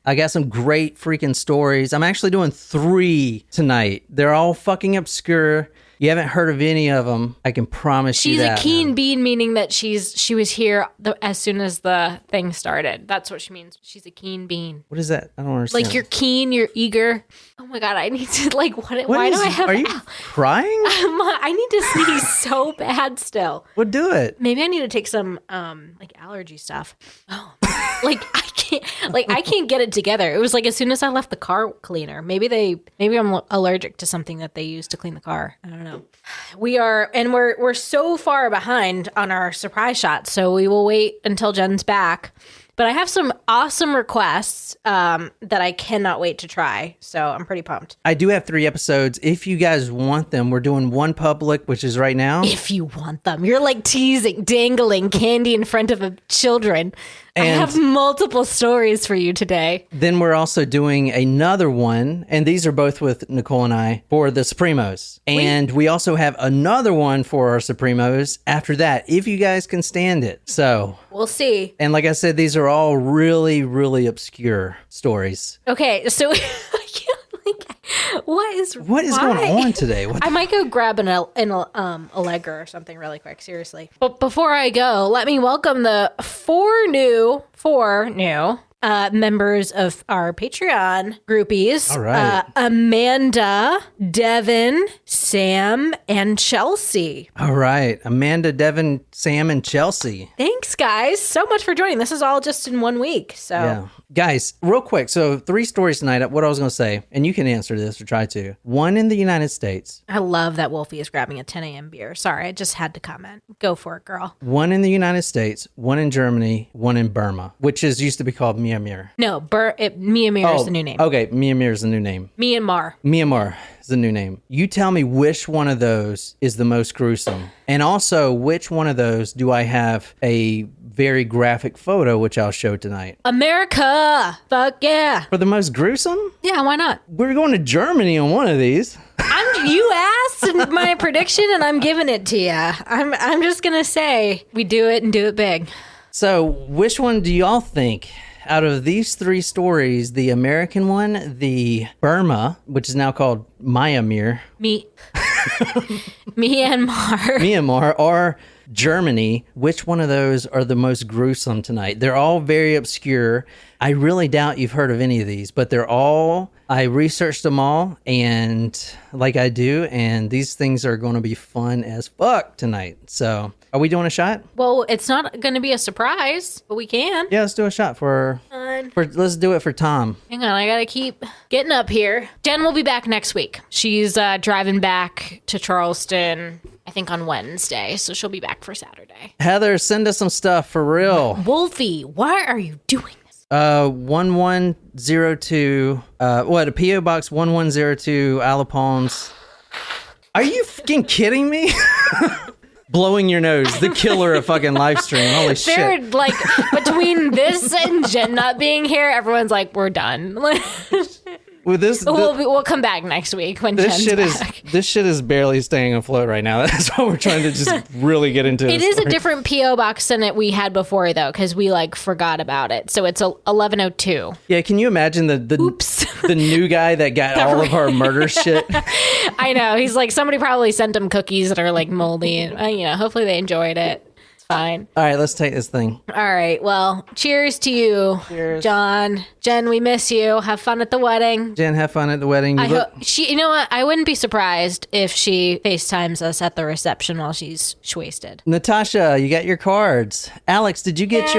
I got some great freaking stories. I'm actually doing 3 tonight. They're all fucking obscure. You haven't heard of any of them. I can promise you that. She's a keen bean, meaning that she was here as soon as the thing started. That's what she means. She's a keen bean. What is that? I don't understand. Like you're keen, you're eager. Oh my God, I need to why do I have... Are you crying? I need to sneeze so bad still. Well, do it. Maybe I need to take some like allergy stuff. Oh, like I can't get it together. It was like as soon as I left the car cleaner. Maybe I'm allergic to something that they use to clean the car. I don't know. We're so far behind on our surprise shot, so we will wait until Jen's back. But I have some awesome requests that I cannot wait to try. So I'm pretty pumped. I do have 3 episodes. If you guys want them, we're doing one public, which is right now. If you want them. You're like dangling candy in front of children. And I have multiple stories for you today. Then we're also doing another one, and these are both with Nicole and I, for the Supremos. And we also have another one for our Supremos after that, if you guys can stand it. So we'll see. And like I said, these are all really, really obscure stories. Okay, so what is going on today? I might go grab an Allegra or something really quick, seriously. But before I go, let me welcome the 4 new members of our Patreon groupies. All right. Amanda, Devin, Sam, and Chelsea. All right. Amanda, Devin, Sam, and Chelsea. Thanks, guys, so much for joining. This is all just in 1 week. So, yeah. Guys, real quick. So 3 stories tonight. What I was going to say, and you can answer this or try to. 1 in the United States. I love that Wolfie is grabbing a 10 a.m. beer. Sorry, I just had to comment. Go for it, girl. 1 in the United States, 1 in Germany, 1 in Burma, which used to be called Myanmar. No, Myanmar is the new name. Okay, Myanmar is the new name. Myanmar is the new name. You tell me which one of those is the most gruesome. And also, which one of those do I have a very graphic photo, which I'll show tonight? America! Fuck yeah. For the most gruesome? Yeah, why not? We're going to Germany on one of these. You asked my prediction, and I'm giving it to you. I'm just going to say, we do it and do it big. So, which one do y'all think? Out of these 3 stories, the American one, the Burma, which is now called Myanmar. Myanmar, or Germany, which one of those are the most gruesome tonight? They're all very obscure. I really doubt you've heard of any of these, but I researched them all, and like I do, and these things are going to be fun as fuck tonight. So, are we doing a shot? Well, it's not going to be a surprise, but we can. Yeah, let's do a shot let's do it for Tom. Hang on, I got to keep getting up here. Jen will be back next week. She's driving back to Charleston, I think on Wednesday, so she'll be back for Saturday. Heather, send us some stuff for real. Wolfie, why are you doing this? 1102, a P.O. Box 1102, Isle of Palms. Are you fucking kidding me? Blowing your nose, the killer of fucking live stream. Holy shit. They're like, between this and Jen not being here, everyone's like, we're done. We'll come back next week when Jen's back. This shit is barely staying afloat right now. That's why we're trying to just really get into it. It is a different P.O. box than we had before, though, because we forgot about it. So it's 1102. Yeah, can you imagine the new guy that got all of our murder shit? I know. He's like, somebody probably sent him cookies that are moldy, and hopefully they enjoyed it. Fine. All right, let's take this thing. All right. Well, cheers to you, cheers. John. Jen, we miss you. Have fun at the wedding. Jen, have fun at the wedding. You know what? I wouldn't be surprised if she FaceTimes us at the reception while she's wasted. Natasha, you got your cards. Alex, did you get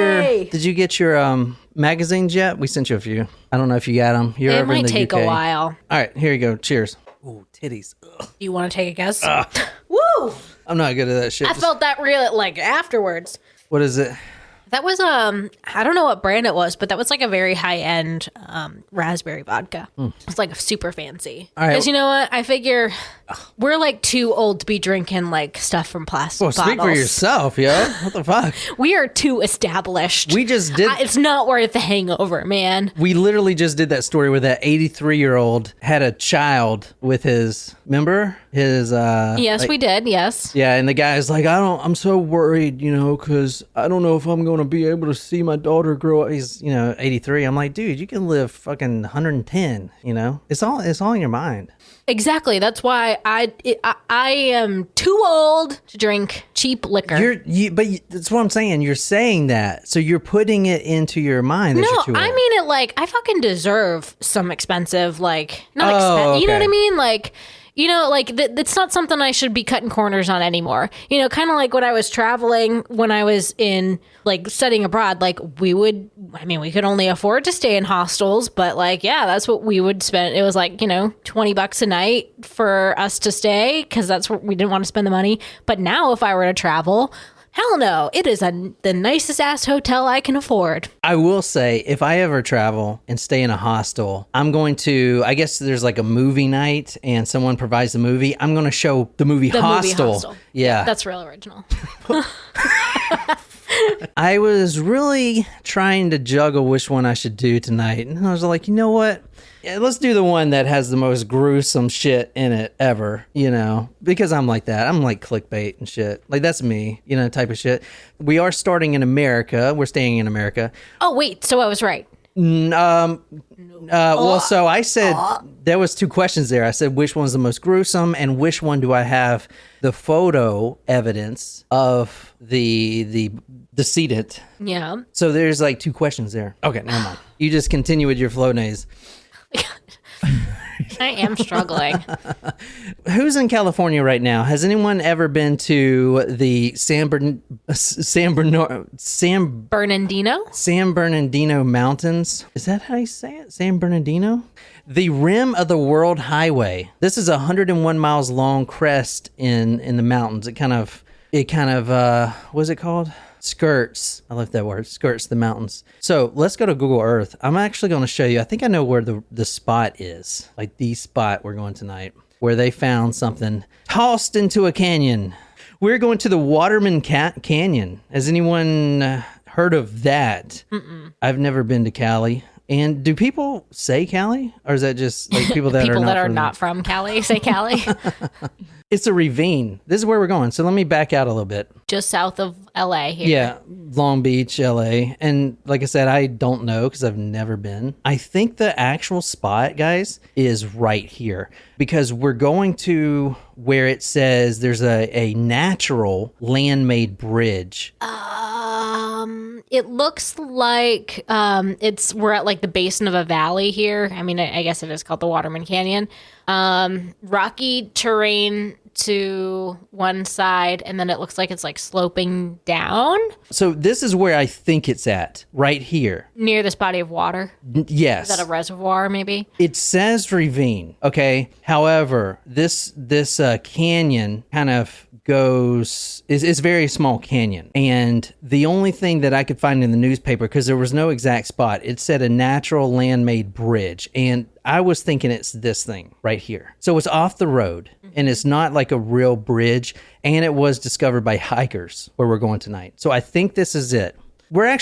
your magazines yet? We sent you a few. I don't know if you got them. You're over in the UK. It might take a while. All right, here you go. Cheers. Ooh, titties. Ugh. You want to take a guess? Woo! I'm not good at that shit. I felt that real afterwards. What is it? That was I don't know what brand it was, but that was a very high end raspberry vodka. It's super fancy. All right. Because you know what? I figure we're too old to be drinking stuff from plastic bottles. Speak for yourself, yo. What the fuck? We are too established. We just did. It's not worth the hangover, man. We literally just did that story where that 83-year-old had a child with his. Remember his? Yes, we did. Yes. Yeah, and the guy's like, I'm so worried, because I don't know if I'm going want to be able to see my daughter grow up. He's, 83. I'm like, dude, you can live fucking 110, It's all in your mind. Exactly. That's why I am too old to drink cheap liquor. That's what I'm saying. You're saying that. So you're putting it into your mind that you're too old. I mean it like I fucking deserve some expensive, like, not okay. You know what I mean? Like, it's not something I should be cutting corners on anymore. Kind of like when I was traveling, when I was in, like, studying abroad, like, we could only afford to stay in hostels, but, like, yeah, that's what we would spend. It was like, $20 a night for us to stay because that's where we didn't want to spend the money. But now if I were to travel, hell no, it is the nicest ass hotel I can afford. I will say, if I ever travel and stay in a hostel, I'm going to, I guess there's like a movie night and someone provides the movie. I'm going to show the movie Hostel. Yeah. That's real original. I was really trying to juggle which one I should do tonight. And I was like, you know what? Yeah, let's do the one that has the most gruesome shit in it ever, because I'm like that. I'm like clickbait and shit. Like, that's me, type of shit. We are starting in America. We're staying in America. Oh, wait. So I was right. Well, so I said there was two questions there. I said, which one's the most gruesome and which one do I have the photo evidence of the decedent? Yeah. So there's like two questions there. Okay, never mind. You just continue with your Flonase. I am struggling. Who's in California right now? Has anyone ever been to the San Bernardino Mountains? Is that how you say it? San Bernardino? The rim of the World Highway. This is a 101 miles long crest in the mountains. It kind of what's it called? Skirts. I love that word. Skirts the mountains. So let's go to Google Earth. I'm actually going to show you. I think I know where the spot is. Like the spot we're going tonight, where they found something tossed into a canyon. We're going to the Waterman Canyon. Has anyone heard of that? Mm-mm. I've never been to Cali. And do people say Cali? Or is that just like people that are not from Cali say Cali? It's a ravine. This is where we're going. So let me back out a little bit. Just south of LA here. Yeah, Long Beach, LA. And like I said, I don't know because I've never been. I think the actual spot, guys, is right here because we're going to where it says there's a natural land-made bridge. It looks like we're at like the basin of a valley here. I mean, I guess it is called the Waterman Canyon. Rocky terrain to one side, and then it looks like it's like sloping down. So this is where I think it's at, right here. Near this body of water? Yes. Is that a reservoir, maybe? It says ravine, okay? However, this canyon kind of is very small canyon. And the only thing that I could find in the newspaper, because there was no exact spot, it said a natural land-made bridge. And I was thinking it's this thing right here. So it's off the road and it's not like a real bridge. And it was discovered by hikers where we're going tonight. So I think this is it. We're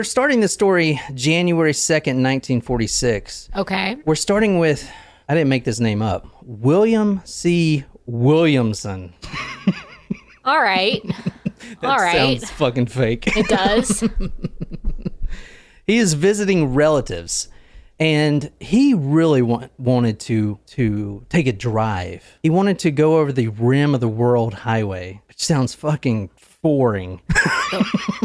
starting this story January 2nd, 1946. Okay. We're starting with, I didn't make this name up, William C. Williamson. All right. All right. Sounds fucking fake. It does. He is visiting relatives, and he really wanted to take a drive. He wanted to go over the rim of the World Highway, which sounds fucking boring.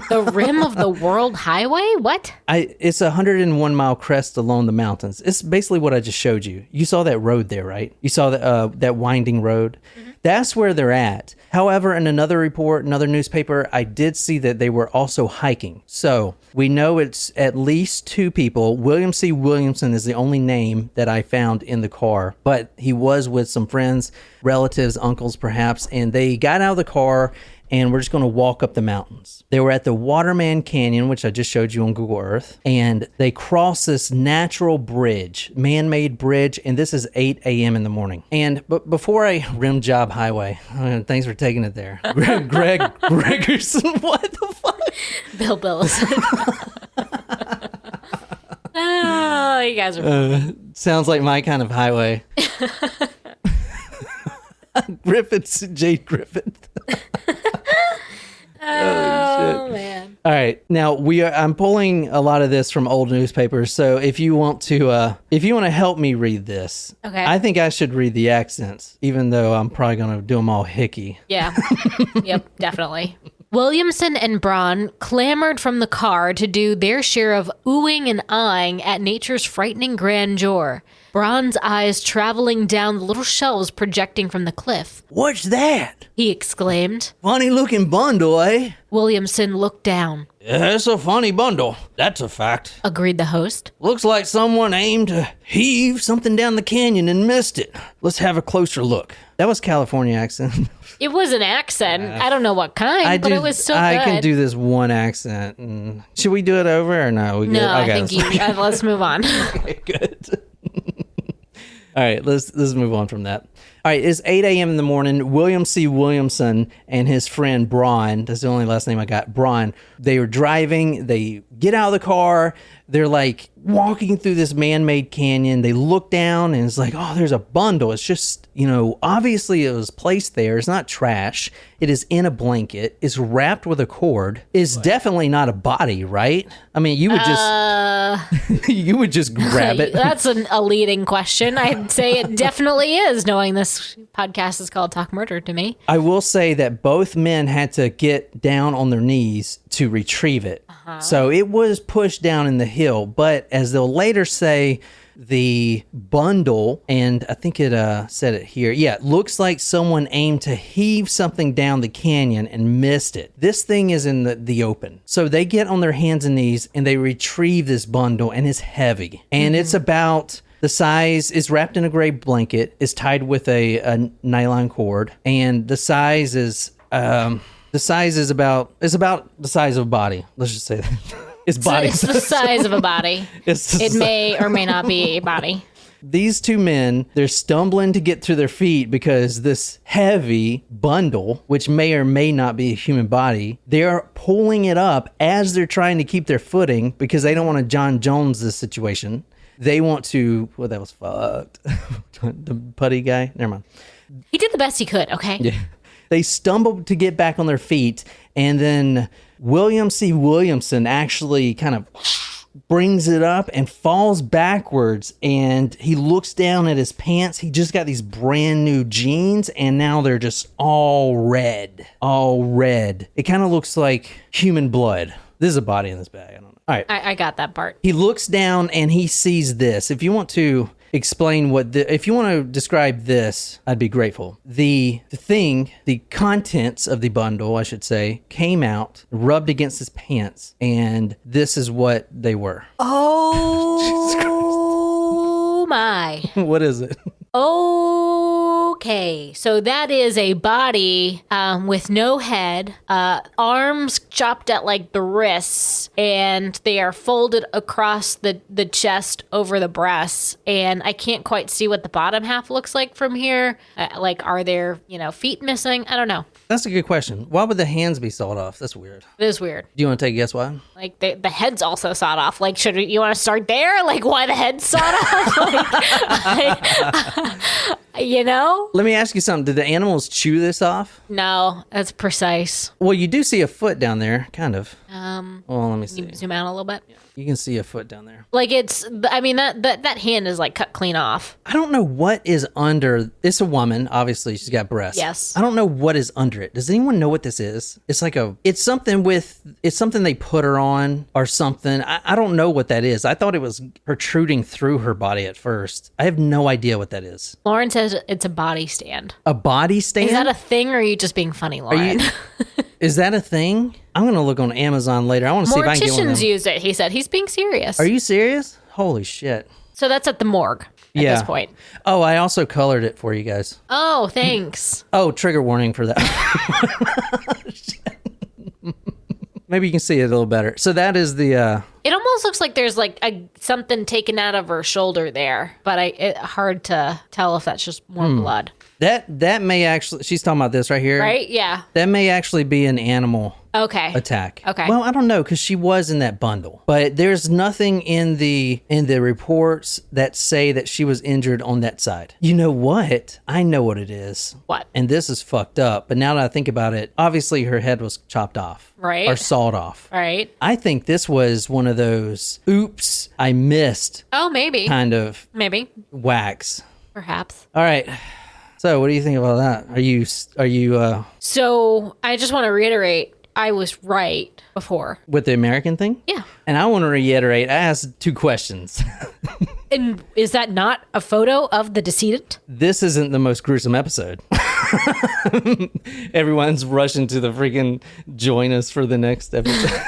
The rim of the World Highway? What? It's a 101 mile crest along the mountains. It's basically what I just showed you. You saw that road there, right? You saw that winding road. Mm-hmm. That's where they're at. However, in another report, another newspaper, I did see that they were also hiking. So we know it's at least two people. William C. Williamson is the only name that I found in the car, but he was with some friends, relatives, uncles perhaps, and they got out of the car and we're just going to walk up the mountains. They were at the Waterman Canyon, which I just showed you on Google Earth, and they crossed this natural bridge, man-made bridge, and this is 8 a.m. in the morning. And before I rim job highway, thanks for taking it there. Greg Gregerson, what the fuck? Bill Billison. Oh, you guys are funny. Sounds like my kind of highway. Jade Griffith. Oh, man. All right, now I'm pulling a lot of this from old newspapers. So if you want to help me read this, Okay. I think I should read the accents, even though I'm probably going to do them all hickey. Yeah. Yep, definitely. Williamson and Braun clamored from the car to do their share of oohing and eyeing at nature's frightening grandeur. Braun's eyes traveling down the little shelves projecting from the cliff. What's that? He exclaimed. Funny looking bundle, eh? Williamson looked down. It's a funny bundle. That's a fact. Agreed the host. Looks like someone aimed to heave something down the canyon and missed it. Let's have a closer look. That was California accent. It was an accent. I don't know what kind, but it was so good. I can do this one accent. Should we do it over or no? No, I think let's move on. Okay, good. All right, let's move on from that. All right, it's 8 a.m. in the morning. William C. Williamson and his friend Braun, that's the only last name I got, Braun, they were driving. They get out of the car. They're like walking through this man-made canyon. They look down and it's like, oh, there's a bundle. It's just, obviously it was placed there. It's not trash. It is in a blanket. It's wrapped with a cord. It's definitely not a body, right? I mean, you would just you would just grab it. That's a leading question. I'd say it definitely is, knowing this podcast is called Talk Murder to me. I will say that both men had to get down on their knees to retrieve it. So it was pushed down in the hill, but as they'll later say, the bundle, and I think it said it here, it looks like someone aimed to heave something down the canyon and missed it. This thing is in the open. So they get on their hands and knees and they retrieve this bundle, and it's heavy. And it's about the size, is wrapped in a gray blanket, is tied with a nylon cord, and the size is about the size of a body. Let's just say that. It's body. It's the size of a body. It may or may not be a body. These two men, they're stumbling to get to their feet because this heavy bundle, which may or may not be a human body, they're pulling it up as they're trying to keep their footing because they don't want to John Jones this situation. They want to, well, that was fucked. The putty guy? Never mind. He did the best he could, okay? Yeah. They stumbled to get back on their feet, and then William C. Williamson actually kind of brings it up and falls backwards, and he looks down at his pants. He just got these brand new jeans, and now they're just all red. All red. It kind of looks like human blood. This is a body in this bag. I don't know. All right. I got that part. He looks down, and he sees this. If you want to explain if you want to describe this, I'd be grateful. The contents of the bundle, I should say, came out, rubbed against his pants, and this is what they were. Oh my. What is it? Okay, so that is a body with no head, arms chopped at like the wrists, and they are folded across the chest over the breasts, and I can't quite see what the bottom half looks like from here. Are there, feet missing? I don't know. That's a good question. Why would the hands be sawed off? That's weird. It is weird. Do you want to take a guess why? Like the head's also sawed off. Like, you want to start there? Like, why the head's sawed off? Let me ask you something. Did the animals chew this off? No, that's precise. Well, you do see a foot down there, kind of. Well, let me see. Zoom out a little bit. You can see a foot down there. Like that hand is like cut clean off. I don't know what is under. It's a woman, obviously. She's got breasts. Yes. I don't know what is under it. Does anyone know what this is? It's something they put her on or something. I don't know what that is. I thought it was protruding through her body at first. I have no idea what that is. Lauren says it's a body stand. A body stand? Is that a thing, or are you just being funny, Lauren? Is that a thing? I'm going to look on Amazon later. I want to see if I can get one of them. Morticians use it, he said. He's being serious. Are you serious? Holy shit. So that's at the morgue at this point. Oh, I also colored it for you guys. Oh, thanks. Oh, trigger warning for that. Maybe you can see it a little better. So that is the... It almost looks like there's like something taken out of her shoulder there, but it's hard to tell if that's just more blood. That may actually... She's talking about this right here. Right? Yeah. That may actually be an animal attack. Okay. Well, I don't know because she was in that bundle, but there's nothing in the reports that say that she was injured on that side. You know what? I know what it is. What? And this is fucked up. But now that I think about it, obviously her head was chopped off, Right. or sawed off. Right. I think this was one of those oops, I missed Oh, maybe. kind of Maybe. whacks. Perhaps. All right. So, what do you think about that? Are you So I just want to reiterate, I was right before. with the American thing? Yeah. And I want to reiterate, I asked 2 questions. And is that not a photo of the decedent? This isn't the most gruesome episode. Everyone's rushing to the freaking join us for the next episode.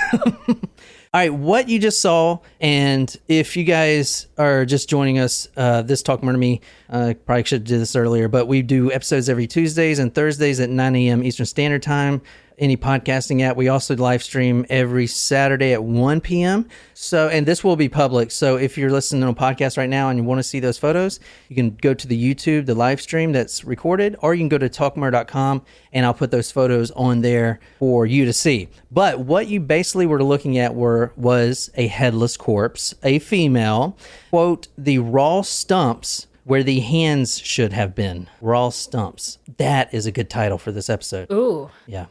All right, what you just saw, and if you guys are just joining us, this Talk Murder Me, probably should have did this earlier, but we do episodes every Tuesdays and Thursdays at 9 a.m. Eastern Standard Time. Any podcasting app. We also live stream every Saturday at 1 p.m. So, and this will be public. So if you're listening to a podcast right now and you want to see those photos, you can go to the YouTube, the live stream that's recorded, or you can go to talkmurder.com and I'll put those photos on there for you to see. But what you basically were looking at was a headless corpse, a female, quote, the raw stumps where the hands should have been. Raw stumps. That is a good title for this episode. Ooh. Yeah.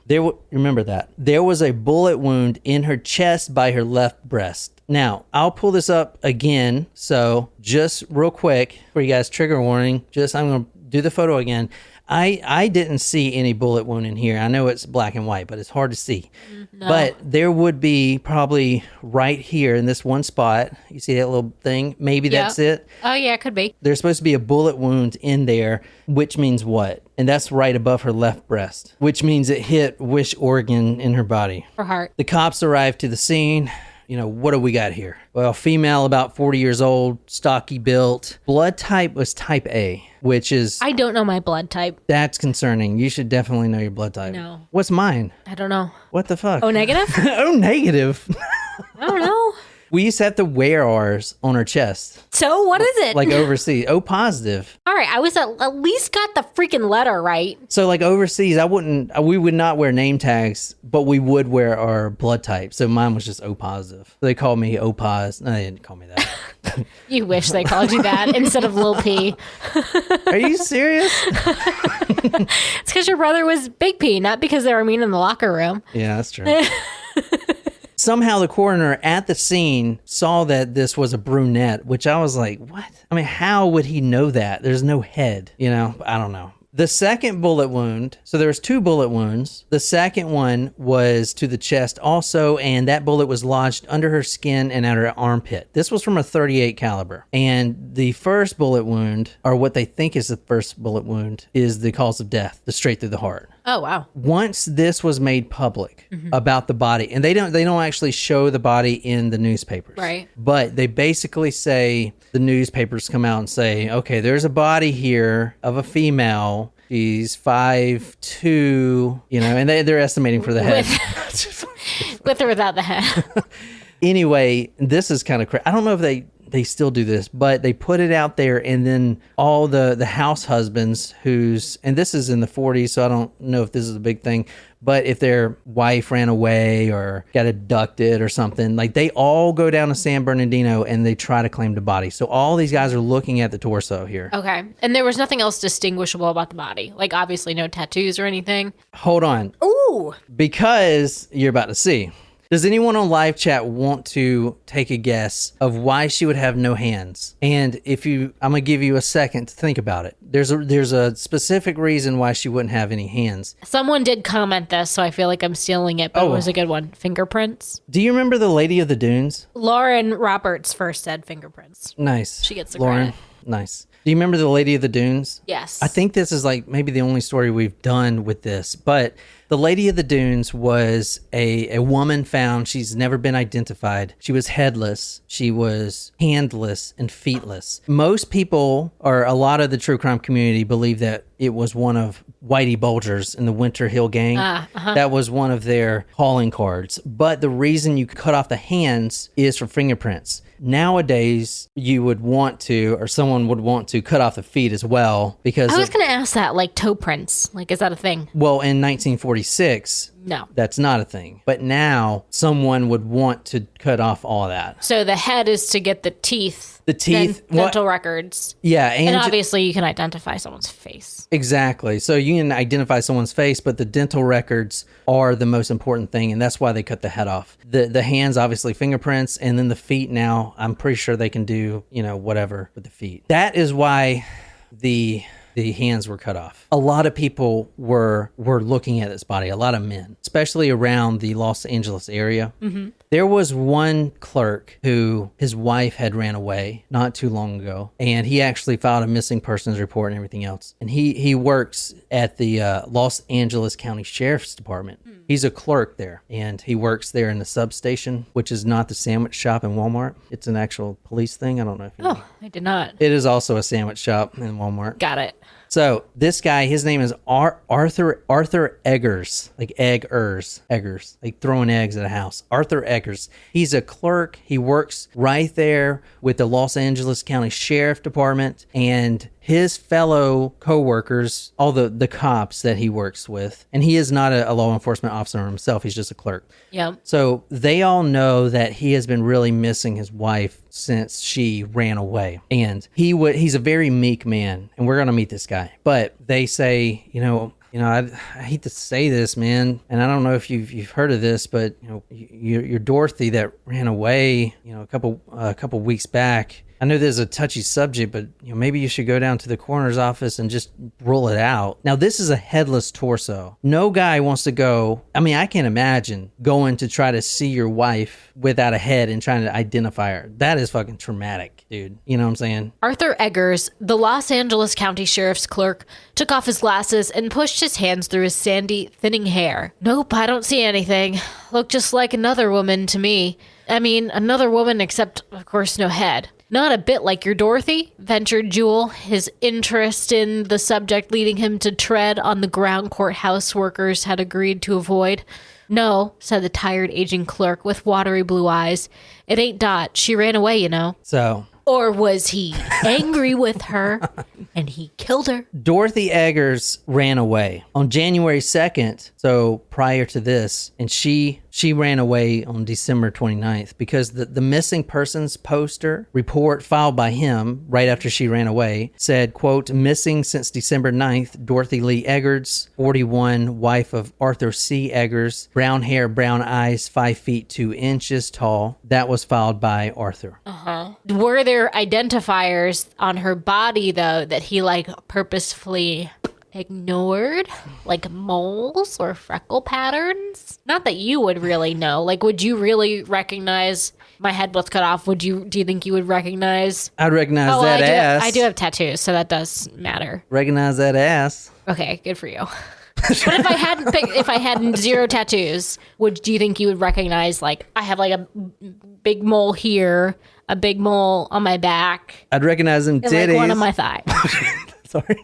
Remember that. There was a bullet wound in her chest by her left breast. Now, I'll pull this up again. So just real quick for you guys, trigger warning. I'm going to do the photo again. I didn't see any bullet wound in here. I know it's black and white, but it's hard to see. No. But there would be probably right here in this one spot. You see that little thing? Maybe that's it. Oh, yeah, it could be. There's supposed to be a bullet wound in there, which means what? And that's right above her left breast, which means it hit which organ in her body? For heart. The cops arrived to the scene. You know, what do we got here? Well, female, about 40 years old, stocky built. Blood type was type A, which is... I don't know my blood type. That's concerning. You should definitely know your blood type. No. What's mine? I don't know. What the fuck? O negative? O negative. I don't know. We used to have to wear ours on our chest. So what is it? Like overseas. O positive. All right, I was at least got the freaking letter right. So like overseas, we would not wear name tags, but we would wear our blood type. So mine was just O positive. They called me O pos. No, they didn't call me that. You wish they called you that instead of Lil P. Are you serious? It's because your brother was Big P, not because they were mean in the locker room. Yeah, that's true. Somehow the coroner at the scene saw that this was a brunette, which I was like, what? I mean, how would he know that? There's no head, I don't know. The second bullet wound, so there was 2 bullet wounds. The second one was to the chest also, and that bullet was lodged under her skin and at her armpit. This was from a .38 caliber. And the first bullet wound, or what they think is the first bullet wound, is the cause of death, the straight through the heart. Oh, wow. Once this was made public about the body, and they don't actually show the body in the newspapers. Right. But they basically say, the newspapers come out and say, okay, there's a body here of a female. She's 5'2", and they're estimating for the head. With or without the head. Anyway, this is kind of crazy. I don't know if they still do this, but they put it out there, and then all the house husbands and this is in the 40s, so I don't know if this is a big thing, but if their wife ran away or got abducted or something, like they all go down to San Bernardino and they try to claim the body. So all these guys are looking at the torso here. Okay. And there was nothing else distinguishable about the body. Like obviously no tattoos or anything. Hold on. Ooh. Because you're about to see. Does anyone on live chat want to take a guess of why she would have no hands? And I'm going to give you a second to think about it. There's a specific reason why she wouldn't have any hands. Someone did comment this, so I feel like I'm stealing it, but it was a good one. Fingerprints. Do you remember the Lady of the Dunes? Lauren Roberts first said fingerprints. Nice. She gets the Lauren, credit. nice. Do you remember the Lady of the Dunes? Yes. I think this is like maybe the only story we've done with this, but the Lady of the Dunes was a woman found. She's never been identified. She was headless. She was handless and feetless. Most people, or a lot of the true crime community, believe that it was one of Whitey Bulger's in the Winter Hill Gang. That was one of their calling cards. But the reason you cut off the hands is for fingerprints. Nowadays, you would want to, or someone would want to cut off the feet as well because I was going to ask that, like toe prints. Like, is that a thing? Well, in 1946, No. That's not a thing. But now someone would want to cut off all that. So the head is to get the teeth. The teeth. Dental records. Yeah. And obviously you can identify someone's face. Exactly. So you can identify someone's face, but the dental records are the most important thing. And that's why they cut the head off. The hands, obviously fingerprints, and then the feet now, I'm pretty sure they can do, whatever with the feet. That is why the hands were cut off. A lot of people were looking at this body, a lot of men, especially around the Los Angeles area. Mm-hmm. There was one clerk who his wife had ran away not too long ago, and he actually filed a missing persons report and everything else. And he works at the Los Angeles County Sheriff's Department. Mm. He's a clerk there, and he works there in the substation, which is not the sandwich shop in Walmart. It's an actual police thing. I don't know if you know. I did not. It is also a sandwich shop in Walmart. Got it. So this guy, his name is Arthur Eggers, like Eggers, like throwing eggs at a house. Arthur Eggers. He's a clerk. He works right there with the Los Angeles County Sheriff Department, and his fellow co-workers, all the cops that he works with, and he is not a law enforcement officer himself. He's just a clerk. Yeah. So they all know that he has been really missing his wife since she ran away. And he's a very meek man, and we're going to meet this guy. But they say, I hate to say this, man, and I don't know if you've heard of this, but you're Dorothy that ran away, a couple weeks back. I know this is a touchy subject, but maybe you should go down to the coroner's office and just rule it out. Now, this is a headless torso. No guy wants to go. I mean, I can't imagine going to try to see your wife without a head and trying to identify her. That is fucking traumatic, dude. You know what I'm saying? Arthur Eggers, the Los Angeles County Sheriff's clerk, took off his glasses and pushed his hands through his sandy, thinning hair. Nope, I don't see anything. Look just like another woman to me. I mean, another woman except, of course, no head. Not a bit like your Dorothy, ventured Jewel, his interest in the subject leading him to tread on the ground courthouse workers had agreed to avoid. No, said the tired aging clerk with watery blue eyes. It ain't Dot. She ran away, So... Or was he angry with her and he killed her? Dorothy Eggers ran away on January 2nd, so prior to this, and she ran away on December 29th because the missing persons poster report filed by him right after she ran away said, quote, missing since December 9th, Dorothy Lee Eggers, 41, wife of Arthur C. Eggers, brown hair, brown eyes, 5 feet 2 inches tall. That was filed by Arthur. Uh-huh. Were there identifiers on her body, though, that he, purposefully ignored? Like moles or freckle patterns? Not that you would really know. Would you really recognize my head was cut off? Do you think you would recognize? I'd recognize that ass. I do have tattoos, so that does matter. Recognize that ass. Okay, good for you. But if I had zero tattoos, do you think you would recognize, I have a big mole here, a big mole on my back? I'd recognize them titties. And one on my thigh. Sorry.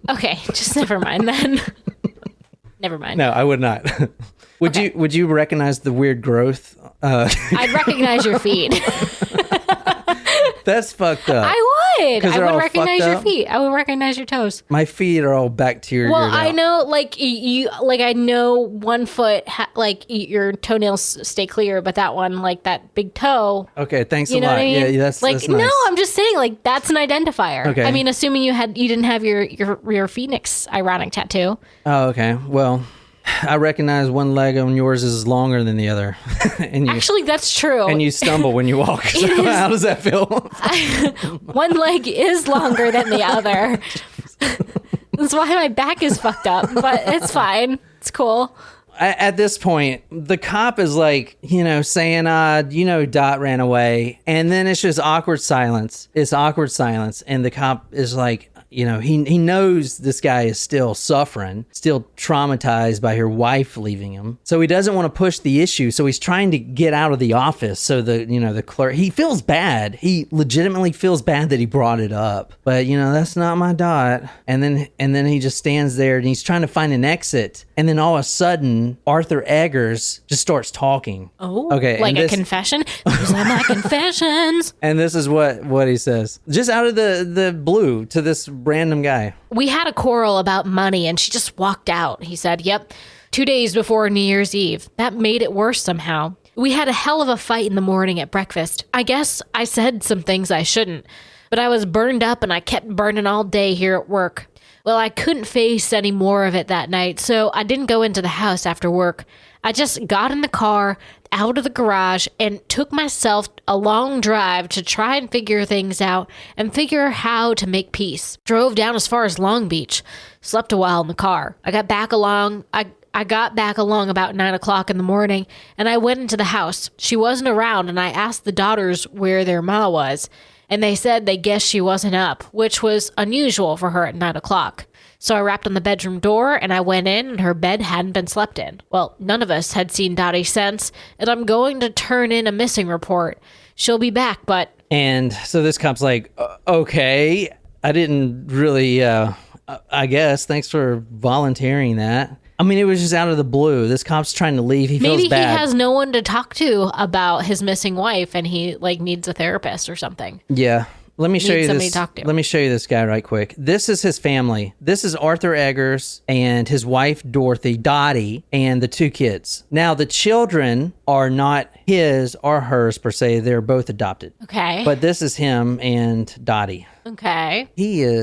Okay, just never mind then. Never mind. No, I would not. Would you recognize the weird growth? I'd recognize your feet. That's fucked up. I would. I would recognize your up? feet. I would recognize your toes. My feet are all bacteria. Well, I know, I know 1 foot, your toenails stay clear, but that one, that big toe. Okay, thanks a lot. What I mean? Yeah, that's nice. No, I'm just saying, that's an identifier. Okay. I mean, assuming you didn't have your Phoenix ironic tattoo. Oh, okay. Well, I recognize one leg on yours is longer than the other. Actually, that's true. And you stumble when you walk. So how does that feel? One leg is longer than the other. That's why my back is fucked up, but it's fine. It's cool. At this point, the cop is saying, Dot ran away. And then it's just awkward silence. It's awkward silence. And the cop is like, he knows this guy is still suffering, still traumatized by her wife leaving him. So he doesn't want to push the issue. So he's trying to get out of the office. So the clerk, he feels bad. He legitimately feels bad that he brought it up. But that's not my Dot. And then he just stands there and he's trying to find an exit. And then all of a sudden, Arthur Eggers just starts talking. Oh, okay. Like a confession? These are my confessions. And this is what he says. Just out of the blue to this random guy. We had a quarrel about money and she just walked out. He said, yep. 2 days before New Year's Eve. That made it worse somehow. We had a hell of a fight in the morning at breakfast. I guess I said some things I shouldn't, but I was burned up and I kept burning all day here at work. Well, I couldn't face any more of it that night, so I didn't go into the house after work. I just got in the car, out of the garage, and took myself a long drive to try and figure things out and figure how to make peace. Drove down as far as Long Beach, slept a while in the car. I got back along about 9 o'clock in the morning, and I went into the house. She wasn't around, and I asked the daughters where their ma was, and they said they guessed she wasn't up, which was unusual for her at 9 o'clock. So I rapped on the bedroom door, and I went in, and her bed hadn't been slept in. Well, none of us had seen Dottie since, and I'm going to turn in a missing report. She'll be back, but... And so this cop's like, okay, I didn't really, I guess, thanks for volunteering that. I mean, it was just out of the blue. This cop's trying to leave. He feels maybe bad. He has no one to talk to about his missing wife, and he needs a therapist or something. Yeah. Let me show you somebody this. to talk to. Let me show you this guy right quick. This is his family. This is Arthur Eggers and his wife Dorothy, Dottie, and the 2 kids. Now the children are not his or hers per se. They're both adopted. Okay. But this is him and Dottie. Okay.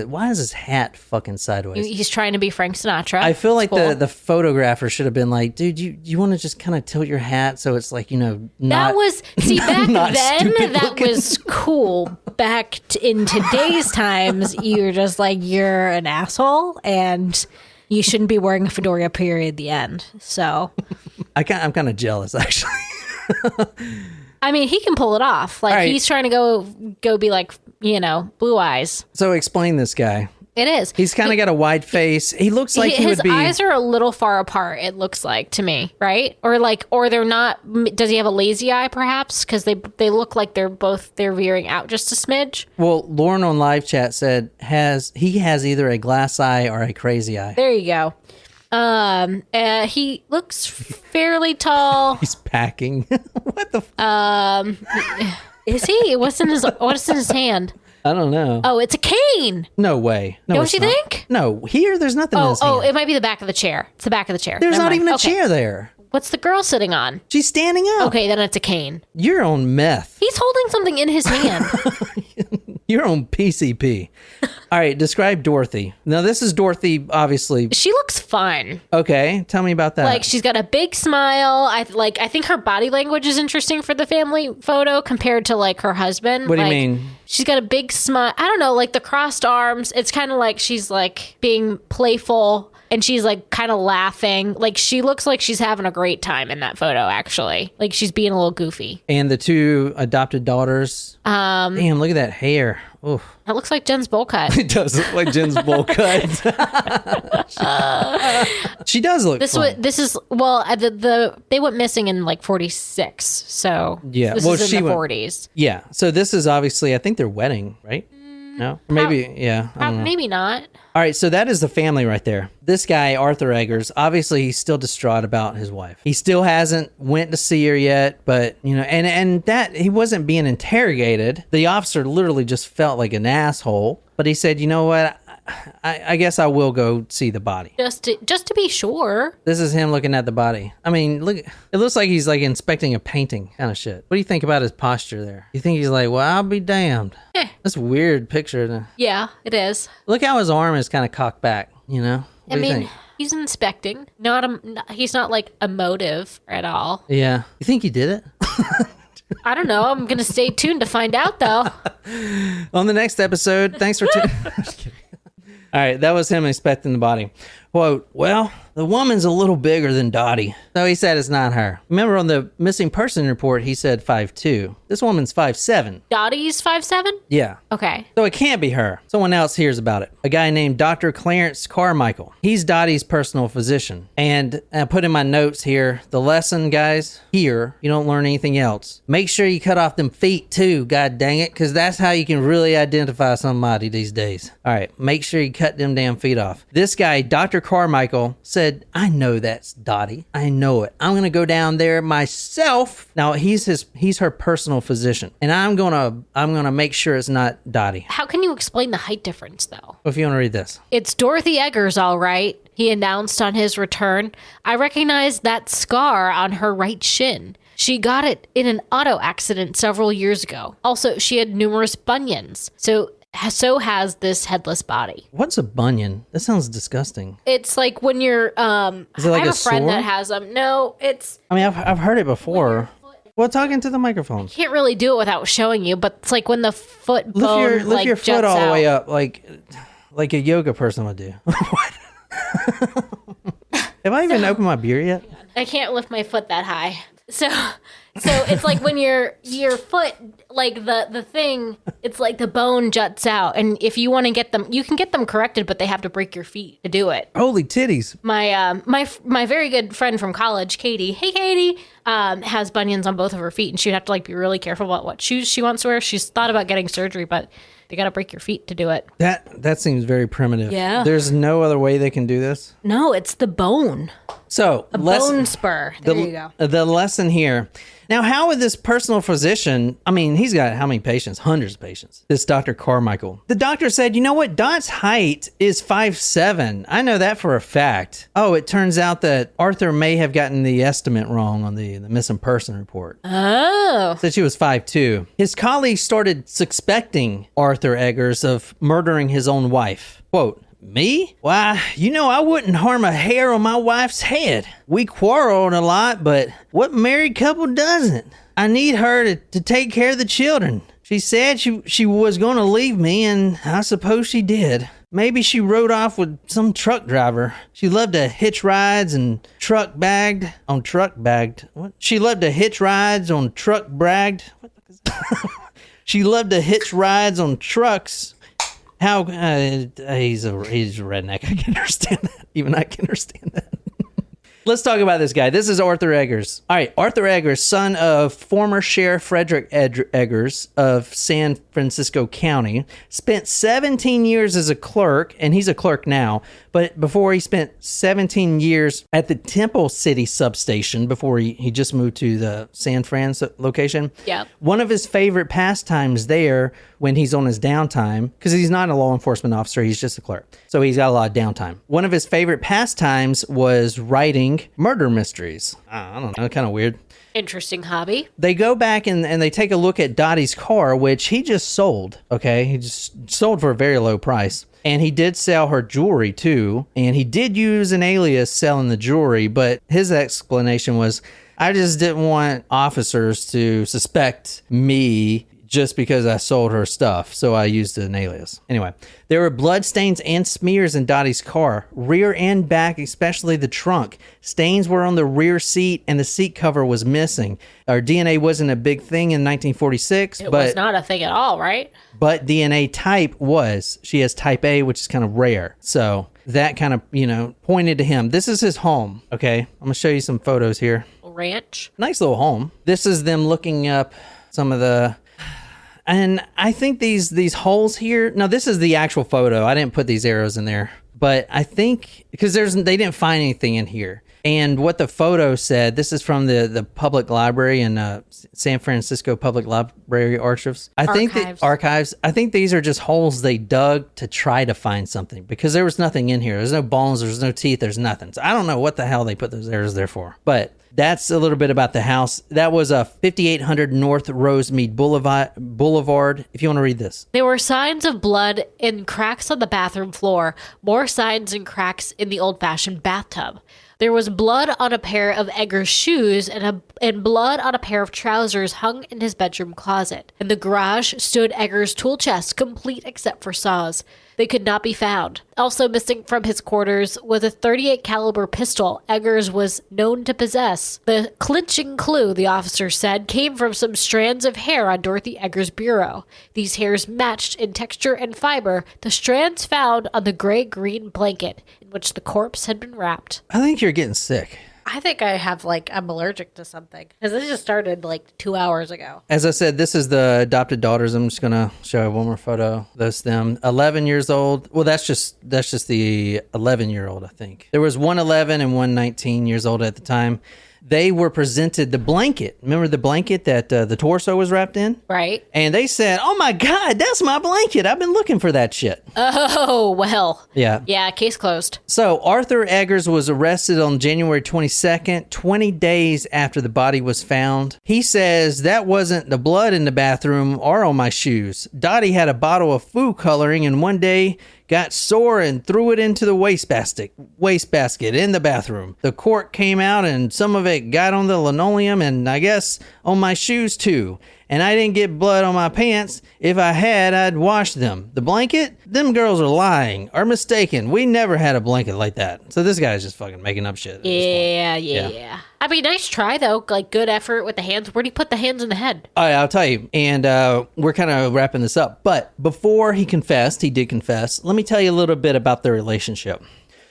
Why is his hat fucking sideways? He's trying to be Frank Sinatra. I feel like cool. the photographer should have been like, dude, you want to just kind of tilt your hat so it's like, not that was, see, back not then, stupid that looking. was cool. Back in today's times, you're just like, you're an asshole, and you shouldn't be wearing a fedora, period, the end. So. I'm kind of jealous, actually. I mean, he can pull it off. Like, right. he's trying to go be like, Blue Eyes. So explain this guy. It is. He's kind of got a wide face. He looks like he would be. His eyes are a little far apart, it looks like to me, right? Or they're not. Does he have a lazy eye, perhaps? Because they look like they're veering out just a smidge. Well, Lauren on live chat said he has either a glass eye or a crazy eye. There you go. He looks fairly tall. He's packing. What the? Is he? What's in his hand? I don't know. Oh, it's a cane. No way. No, Don't it's you not. think? No, there's nothing in his hand. It might be the back of the chair. It's the back of the chair. There's Never not mind. even a Okay. chair there. What's the girl sitting on? She's standing up. Okay, then it's a cane. You're on meth. He's holding something in his hand. You're on PCP. All right, describe Dorothy. Now, this is Dorothy, obviously. She looks fun. Okay, tell me about that. Like, she's got a big smile. I think her body language is interesting for the family photo compared to like her husband. What do you mean? She's got a big smile. I don't know, like the crossed arms. It's kind of like she's like being playful and she's like kind of laughing. Like, she looks like she's having a great time in that photo, actually. Like, she's being a little goofy. And the 2 adopted daughters. Damn, look at that hair. Oof. That looks like Jen's bowl cut. It does look like Jen's bowl cut. She does look fun. They went missing in like 46. So Yeah, this is in the 40s. Yeah, so this is obviously, I think their wedding, right? No? Or maybe, yeah. I don't know. Maybe not. All right, so that is the family right there. This guy, Arthur Eggers, obviously he's still distraught about his wife. He still hasn't went to see her yet, but, and that he wasn't being interrogated. The officer literally just felt like an asshole, but he said, you know what? I guess I will go see the body. Just to be sure. This is him looking at the body. I mean, look, it looks like he's like inspecting a painting kind of shit. What do you think about his posture there? You think he's like, well, I'll be damned. That's a weird picture. Yeah, it is. Look how his arm is kind of cocked back, What do you think? He's inspecting. He's not like emotive at all. Yeah. You think he did it? I don't know. I'm going to stay tuned to find out, though. On the next episode, thanks for tuning. All right, that was him inspecting the body. Quote, well, the woman's a little bigger than Dottie. So he said it's not her. Remember on the missing person report, he said 5'2". This woman's 5'7". Dottie's 5'7"? Yeah. Okay. So it can't be her. Someone else hears about it. A guy named Dr. Clarence Carmichael. He's Dottie's personal physician. And I put in my notes here, the lesson, guys, here, you don't learn anything else. Make sure you cut off them feet too, god dang it, because that's how you can really identify somebody these days. All right, make sure you cut them damn feet off. This guy, Dr. Dr. Carmichael said, I know that's Dottie. I know it. I'm going to go down there myself. Now, he's her personal physician, and I'm going to make sure it's not Dottie. How can you explain the height difference, though? If you want to read this. It's Dorothy Eggers, all right, he announced on his return. I recognize that scar on her right shin. She got it in an auto accident several years ago. Also, she had numerous bunions. So has this headless body. What's a bunion? That sounds disgusting. It's like when you're, Is it like I have a a friend sore? that has them. No, it's, I mean, I've heard it before. Well, talking to the microphone. can't really do it without showing you, but it's like when the foot bone Lift your foot juts all the out. way up, like a yoga person would do. Have I even opened my beer yet? I can't lift my foot that high. So it's like when your foot, like the thing, it's like the bone juts out. And if you want to get them, you can get them corrected, but they have to break your feet to do it. Holy titties. My very good friend from college, Katie, hey Katie, has bunions on both of her feet, and she'd have to like be really careful about what shoes she wants to wear. She's thought about getting surgery, but they got to break your feet to do it. That seems very primitive. Yeah. There's no other way they can do this. No, it's the bone. So, Bone spur. There you go. The lesson here. Now, how would this personal physician, I mean, he's got how many patients? Hundreds of patients. This Dr. Carmichael. The doctor said, you know what? Dot's height is 5'7". I know that for a fact. Oh, it turns out that Arthur may have gotten the estimate wrong on the missing person report. Oh. Said she was 5'2". His colleagues started suspecting Arthur Eggers of murdering his own wife. Quote, me? Why, I wouldn't harm a hair on my wife's head. We quarreled a lot, but what married couple doesn't? I need her to take care of the children. She said she was going to leave me, and I suppose she did. Maybe she rode off with some truck driver. She loved to hitch rides and What? She loved to hitch rides on truck bragged. What the fuck is that? She loved to hitch rides on trucks. How he's a redneck. I can understand that. Even I can understand that. Let's talk about this guy. This is Arthur Eggers. All right, Arthur Eggers, son of former Sheriff Frederick Eggers of San Francisco County, spent 17 years as a clerk, and he's a clerk now, but before he spent 17 years at the Temple City substation before he just moved to the San Fran location. Yeah. One of his favorite pastimes there when he's on his downtime, because he's not a law enforcement officer, he's just a clerk. So he's got a lot of downtime. One of his favorite pastimes was writing murder mysteries. I don't know, kind of weird. Interesting hobby. They go back and they take a look at Dottie's car, which he just sold, okay? He just sold for a very low price. And he did sell her jewelry too. And he did use an alias selling the jewelry, but his explanation was, I just didn't want officers to suspect me just because I sold her stuff, so I used an alias. Anyway, there were blood stains and smears in Dottie's car, rear and back, especially the trunk. Stains were on the rear seat, and the seat cover was missing. Our DNA wasn't a big thing in 1946, It but was not a thing at all, right? but DNA type was. She has type A, which is kind of rare. So that kind of, pointed to him. This is his home, okay? I'm going to show you some photos here. Ranch. Nice little home. This is them looking up some of the... And I think these holes here, now this is the actual photo. I didn't put these arrows in there, but I think because they didn't find anything in here. And what the photo said, this is from the public library in San Francisco Public Library Archives. I think the archives. I think these are just holes they dug to try to find something because there was nothing in here. There's no bones. There's no teeth. There's nothing. So I don't know what the hell they put those arrows there for, but. That's a little bit about the house. That was a 5800 North Rosemead Boulevard. If you want to read this. There were signs of blood in cracks on the bathroom floor, more signs and cracks in the old-fashioned bathtub. There was blood on a pair of Eggers' shoes and blood on a pair of trousers hung in his bedroom closet. In the garage stood Eggers' tool chest, complete except for saws. They could not be found. Also missing from his quarters was a .38 caliber pistol Eggers was known to possess. The clinching clue, the officer said, came from some strands of hair on Dorothy Eggers' bureau. These hairs matched in texture and fiber the strands found on the gray-green blanket in which the corpse had been wrapped. I think you're getting sick. I think I have I'm allergic to something because this just started 2 hours ago. As I said, this is the adopted daughters. I'm just gonna show you one more photo. That's them, 11 years old. Well, that's just the 11-year-old, I think. There was one 11 and one 19 years old at the time. They were presented the blanket. Remember the blanket that the torso was wrapped in? Right. And they said, "Oh my God, that's my blanket. I've been looking for that shit." Oh, well. Yeah. Yeah, case closed. So Arthur Eggers was arrested on January 22nd, 20 days after the body was found. He says, "That wasn't the blood in the bathroom or on my shoes. Dottie had a bottle of food coloring and one day got sore and threw it into the wastebasket in the bathroom. The cork came out and some of it got on the linoleum and I guess on my shoes too. And I didn't get blood on my pants. If I had, I'd wash them. The blanket? Them girls are lying or mistaken. We never had a blanket like that." So this guy's just fucking making up shit. Yeah. I mean, nice try, though. Good effort with the hands. Where'd he put the hands in the head? All right, I'll tell you. And we're kind of wrapping this up. But before he did confess, let me tell you a little bit about their relationship.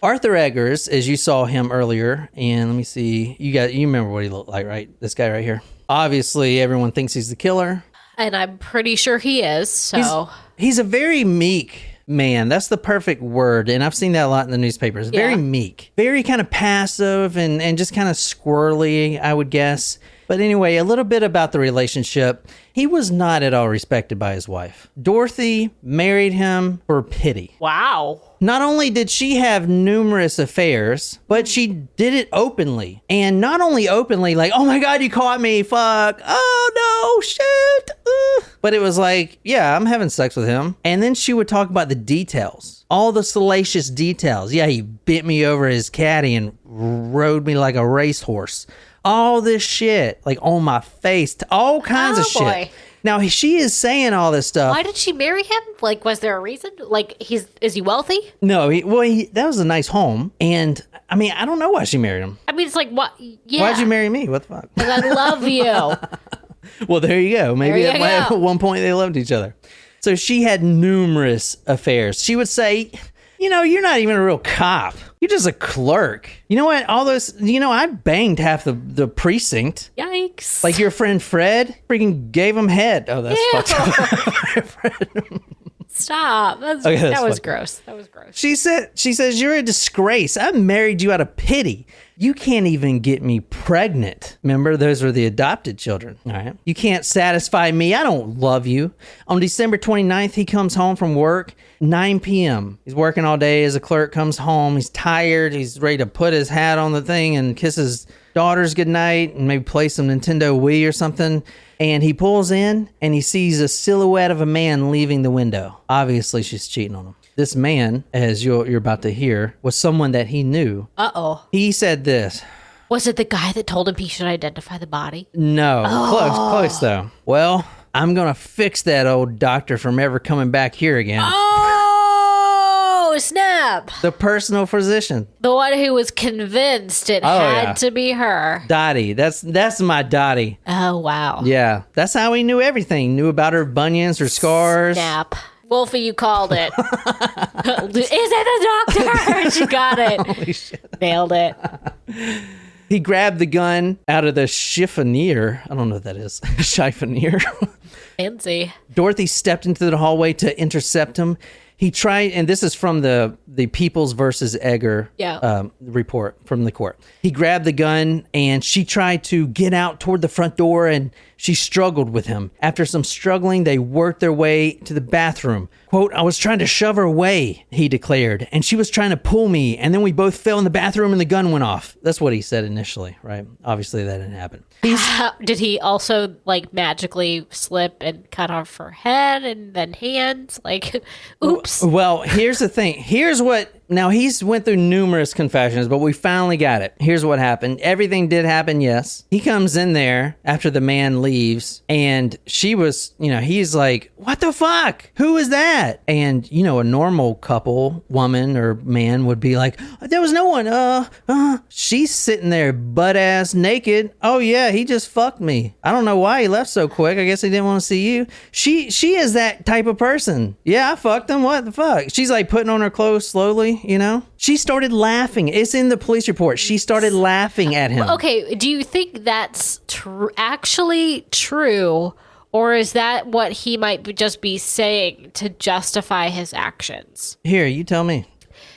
Arthur Eggers, as you saw him earlier, and let me see, you remember what he looked like, right? This guy right here. Obviously, everyone thinks he's the killer. And I'm pretty sure he is, so... He's a very meek man. That's the perfect word, and I've seen that a lot in the newspapers. Very meek. Very kind of passive and just kind of squirrely, I would guess. But anyway, a little bit about the relationship. He was not at all respected by his wife. Dorothy married him for pity. Wow. Not only did she have numerous affairs, but she did it openly. And not only openly, like, "Oh my God, you caught me, fuck. Oh no, shit." But it was like, "Yeah, I'm having sex with him." And then she would talk about the details. All the salacious details. "Yeah, he bent me over his caddy and rode me like a racehorse." All this shit, like on my face, all kinds of shit. Boy. Now, she is saying all this stuff. Why did she marry him? Was there a reason? Is he wealthy? No, that was a nice home. And I mean, I don't know why she married him. I mean, it's what? Yeah. Why'd you marry me? What the fuck? Because I love you. Well, there you go. Maybe at one point they loved each other. So she had numerous affairs. She would say, "You're not even a real cop. You're just a clerk. You know what? All those, I banged half the precinct." Yikes. Like your friend Fred freaking gave him head. Oh, that's fucked up. Stop. That was gross. That was gross. She says, "You're a disgrace. I married you out of pity. You can't even get me pregnant." Remember, those were the adopted children. All right. "You can't satisfy me. I don't love you." On December 29th, he comes home from work, 9 p.m. He's working all day as a clerk, comes home. He's tired. He's ready to put his hat on the thing and kiss his daughters goodnight and maybe play some Nintendo Wii or something. And he pulls in and he sees a silhouette of a man leaving the window. Obviously, she's cheating on him. This man, as you're about to hear, was someone that he knew. Uh-oh. He said this. Was it the guy that told him he should identify the body? No. Close though. "Well, I'm going to fix that old doctor from ever coming back here again." Oh, snap. The personal physician. The one who was convinced it had to be her. Dottie. That's my Dottie. Oh, wow. Yeah. That's how he knew everything. Knew about her bunions, her scars. Snap. Wolfie, you called it. Is it the doctor? She got it. Holy shit. Nailed it. He grabbed the gun out of the chiffonier. I don't know what that is. Chiffonier. Fancy. Dorothy stepped into the hallway to intercept him. He tried, and this is from the Peoples versus Egger report from the court. He grabbed the gun, and she tried to get out toward the front door, and she struggled with him. After some struggling, they worked their way to the bathroom. Quote, "I was trying to shove her away," he declared, "and she was trying to pull me, and then we both fell in the bathroom and the gun went off." That's what he said initially, right? Obviously, that didn't happen. Did he also magically slip and cut off her head and then hands? Oops. Well, here's the thing. Now, he's went through numerous confessions, but we finally got it. Here's what happened. Everything did happen, yes. He comes in there after the man leaves, and she was, he's like, "What the fuck? Who is that?" And, a normal couple, woman or man, would be like, "There was no one. She's sitting there butt-ass naked. "Oh, yeah, he just fucked me. I don't know why he left so quick. I guess he didn't want to see you." She is that type of person. "Yeah, I fucked him. What the fuck?" She's like putting on her clothes slowly. Seriously, She started laughing. It's in the police report. She started laughing at him. Okay, do you think that's actually true? Or is that what he might just be saying to justify his actions? Here, you tell me.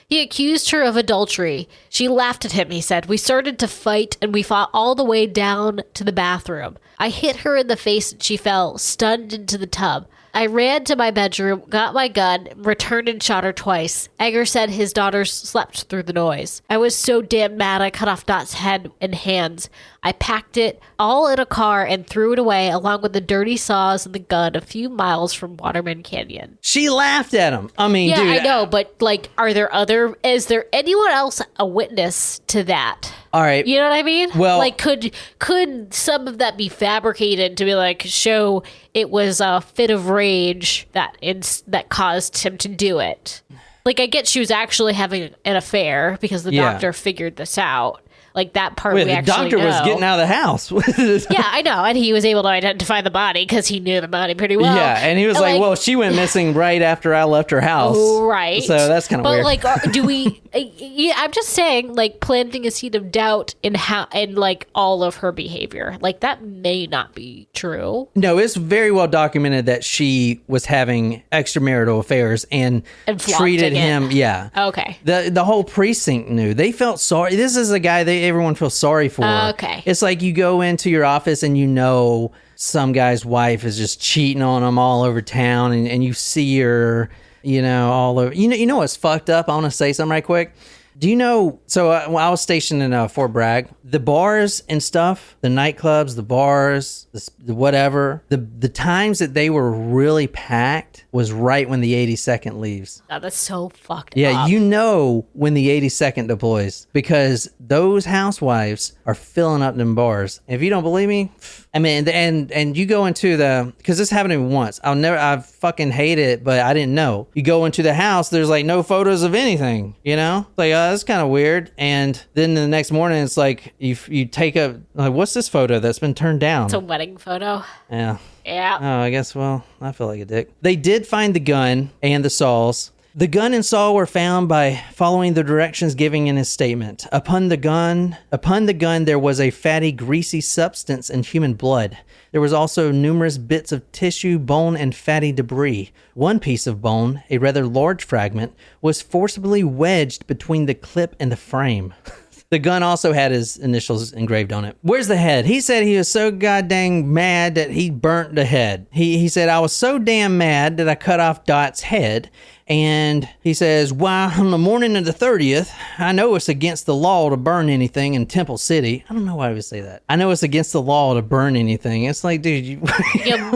He accused her of adultery. She laughed at him, he said. We started to fight, and we fought all the way down to the bathroom. I hit her in the face, and she fell, stunned into the tub. I ran to my bedroom, got my gun, returned and shot her twice. Eggers said his daughters slept through the noise. I was so damn mad I cut off Dot's head and hands. I packed it all in a car and threw it away along with the dirty saws and the gun a few miles from Waterman Canyon. She laughed at him. I mean, yeah, dude. I know, but is there anyone else a witness to that? All right. You know what I mean? Well, like, could some of that be fabricated to be like show it was a fit of rage that caused him to do it? Like, I get she was actually having an affair because the doctor figured this out. Like, that part we actually know. The doctor was getting out of the house. Yeah, I know. And he was able to identify the body because he knew the body pretty well. Yeah, and he was like, well, she went missing right after I left her house. Right. So that's kind of weird. But, like, do we... Yeah, I'm just saying, like, planting a seed of doubt in all of her behavior. Like, that may not be true. No, it's very well documented that she was having extramarital affairs and treated him... Yeah. Okay. The whole precinct knew. They felt sorry. This is a guy everyone feels sorry for. Okay. It's like you go into your office and some guy's wife is just cheating on him all over town and you see her, all over. You know what's fucked up? I want to say something right quick. Do you know, so I was stationed in Fort Bragg. The bars and stuff, the nightclubs, the bars, the whatever, the times that they were really packed was right when the 82nd leaves. Oh, that's so fucked up. Yeah, when the 82nd deploys because those housewives are filling up them bars. If you don't believe me, I mean, and you go into because this happened to me once. I fucking hate it, but I didn't know. You go into the house, there's like no photos of anything, Like, that's kind of weird. And then the next morning, it's like, you take what's this photo that's been turned down? It's a wedding photo. Yeah. Yeah. Oh, I guess, I feel like a dick. They did find the gun and the saws. The gun and saw were found by following the directions given in his statement. Upon the gun, there was a fatty, greasy substance in human blood. There was also numerous bits of tissue, bone, and fatty debris. One piece of bone, a rather large fragment, was forcibly wedged between the clip and the frame. The gun also had his initials engraved on it. Where's the head? He said he was so goddamn mad that he burnt the head. He said, I was so damn mad that I cut off Dot's head. And he says, why, on the morning of the 30th, I know it's against the law to burn anything in Temple City. I don't know why I would say that. I know it's against the law to burn anything. It's like, dude, you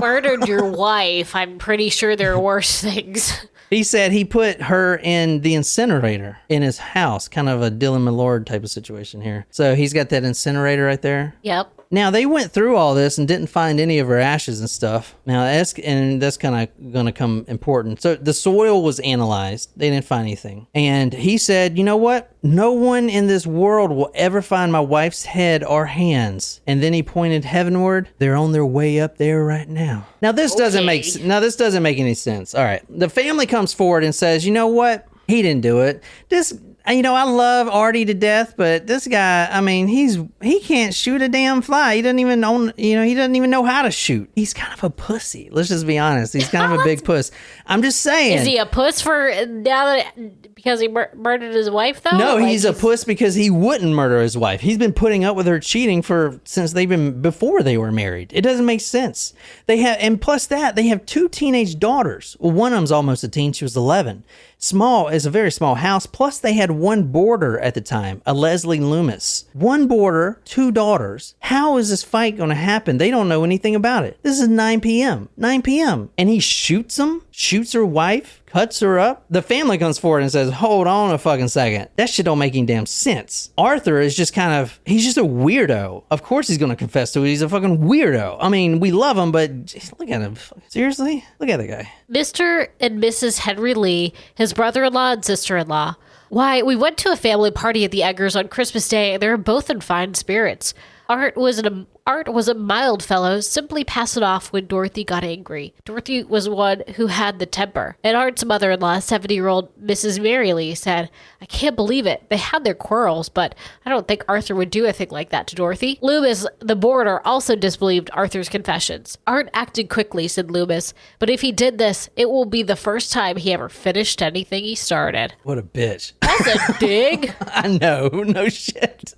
murdered your wife. I'm pretty sure there are worse things. He said he put her in the incinerator in his house, kind of a Dylan Millard type of situation here. So he's got that incinerator right there. Yep. Now, they went through all this and didn't find any of her ashes and stuff. Now, that's kind of going to come important. So the soil was analyzed. They didn't find anything. And he said, you know what? No one in this world will ever find my wife's head or hands. And then he pointed heavenward. They're on their way up there right now. Now, this doesn't make any sense. All right. The family comes forward and says, you know what? He didn't do it. I love Artie to death, but this guy, I mean, he can't shoot a damn fly. He doesn't even know how to shoot. He's kind of a pussy. Let's just be honest. He's kind of a big puss. I'm just saying. Is he a puss because he murdered his wife, though? No, he's a puss because he wouldn't murder his wife. He's been putting up with her cheating since before they were married. It doesn't make sense. And plus that, they have 2 teenage daughters. Well, one of them's almost a teen. She was 11. Is a very small house. Plus, they had one boarder at the time, a Leslie Loomis. One boarder, 2 daughters. How is this fight going to happen? They don't know anything about it. This is 9 p.m. 9 p.m. And he shoots her wife, cuts her up. The family comes forward and says, hold on a fucking second. That shit don't make any damn sense. Arthur is just he's just a weirdo. Of course he's going to confess to it. He's a fucking weirdo. I mean, we love him, but geez, look at him. Seriously? Look at the guy. Mr. and Mrs. Henry Lee, his brother-in-law and sister-in-law. Why, we went to a family party at the Eggers on Christmas Day, and they were both in fine spirits. Art was a mild fellow, simply passed it off when Dorothy got angry. Dorothy was one who had the temper. And Art's mother-in-law, 70-year-old Mrs. Marylee, said, I can't believe it. They had their quarrels, but I don't think Arthur would do a thing like that to Dorothy. Loomis, the boarder, also disbelieved Arthur's confessions. Art acted quickly, said Loomis, but if he did this, it will be the first time he ever finished anything he started. What a bitch. That's a dig. I know. No shit.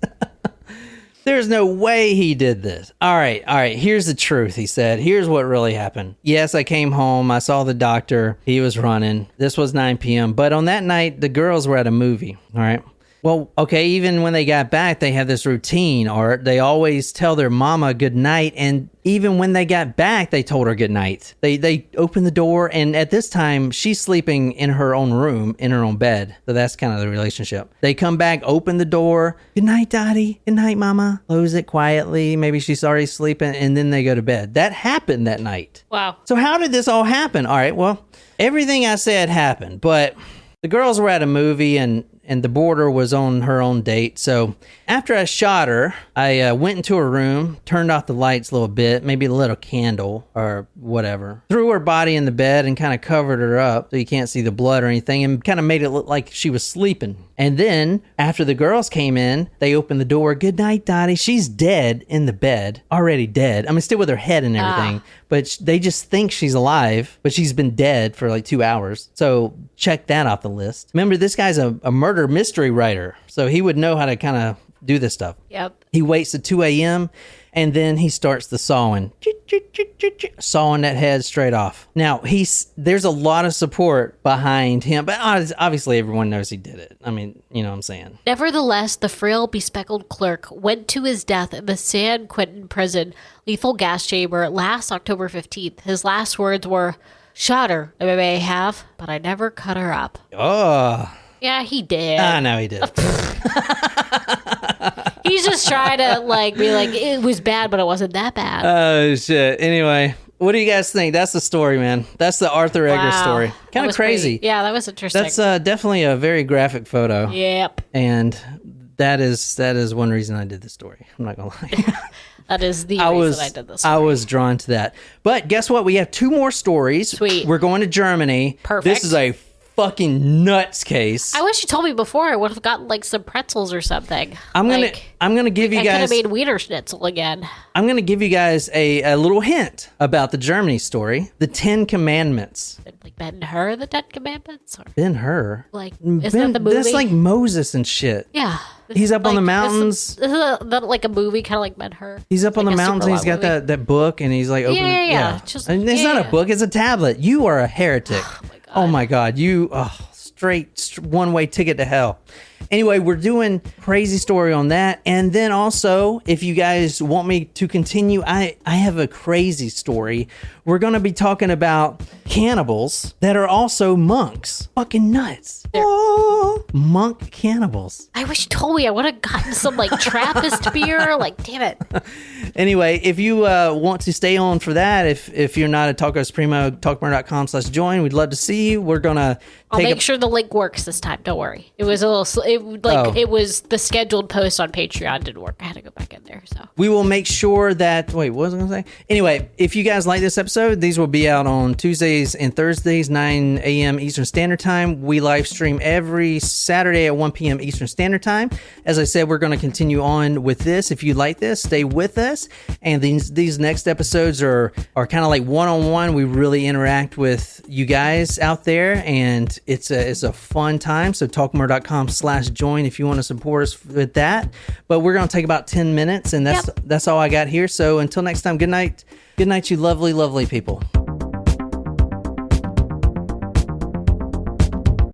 There's no way he did this. All right. Here's the truth, he said. Here's what really happened. Yes, I came home. I saw the doctor. He was running. This was 9 p.m. But on that night, the girls were at a movie. All right. Well, okay, even when they got back, they had this routine, or they always tell their mama good night, and even when they got back, they told her good night. They opened the door, and at this time, she's sleeping in her own room, in her own bed. So that's kind of the relationship. They come back, open the door, good night, Dottie, good night, Mama. Close it quietly, maybe she's already sleeping, and then they go to bed. That happened that night. Wow. So how did this all happen? All right, well, everything I said happened, but the girls were at a movie, and the boarder was on her own date. So after I shot her, I went into her room, turned off the lights a little bit, maybe a little candle or whatever, threw her body in the bed and kind of covered her up so you can't see the blood or anything, and kind of made it look like she was sleeping. And then after the girls came in, they opened the door. Good night, Dottie. She's dead in the bed, already dead. I mean, still with her head and everything, but they just think she's alive, but she's been dead for like 2 hours. So check that off the list. Remember, this guy's a murder mystery writer, so he would know how to kind of do this stuff. Yep. He waits at 2 a.m. and then he starts the sawing. Sawing that head straight off. Now, there's a lot of support behind him, but obviously everyone knows he did it. I mean, you know what I'm saying. Nevertheless, the frail, bespectacled clerk went to his death in the San Quentin prison lethal gas chamber last October 15th. His last words were, shot her, I may have, but I never cut her up. Oh. Yeah, he did. I know he did. He's just trying to be like, it was bad, but it wasn't that bad. Oh, shit. Anyway, what do you guys think? That's the story, man. That's the Arthur Eggers story. Kind of crazy. Yeah, that was interesting. That's definitely a very graphic photo. Yep. And that is one reason I did the story. I'm not going to lie. That is the reason I did this. I was drawn to that. But guess what? We have 2 more stories. Sweet. We're going to Germany. Perfect. This is a fucking nuts case. I wish you told me before. I would have gotten some pretzels or something. I'm gonna give you guys. I could have made Wiener Schnitzel again. I'm gonna give you guys a little hint about the Germany story. The 10 Commandments. Ben-Hur, the 10 Commandments? Or Ben-Hur? Isn't that the movie? That's like Moses and shit. Yeah. He's up on the mountains. This is like a movie, kind of like Ben-Hur. He's up on the mountains and he's got that book and he's like opening. Yeah. And it's not a book, it's a tablet. You are a heretic. Oh my God. You, straight one-way ticket to hell. Anyway, we're doing crazy story on that. And then also, if you guys want me to continue, I have a crazy story. We're going to be talking about cannibals that are also monks. Fucking nuts. Oh, monk cannibals. I wish you told me. I would have gotten some Trappist beer. Damn it. Anyway, if you want to stay on for that, if you're not a Tacos Primo, talkmurder.com/join, we'd love to see you. We're going to I'll make sure the link works this time. Don't worry. It was a little, it was the scheduled post on Patreon didn't work. I had to go back in there. So we will make sure that, what was I going to say? Anyway, if you guys like this episode, these will be out on Tuesdays and Thursdays, 9 a.m. Eastern Standard Time. We live stream every Saturday at 1 p.m. Eastern Standard Time. As I said, we're going to continue on with this. If you like this, stay with us. And these next episodes are kind of like one-on-one. We really interact with you guys out there, and it's a fun time. So talkmurder.com/join if you want to support us with that. But we're going to take about 10 minutes, and that's all I got here. So until next time, good night. Good night, you lovely, lovely people.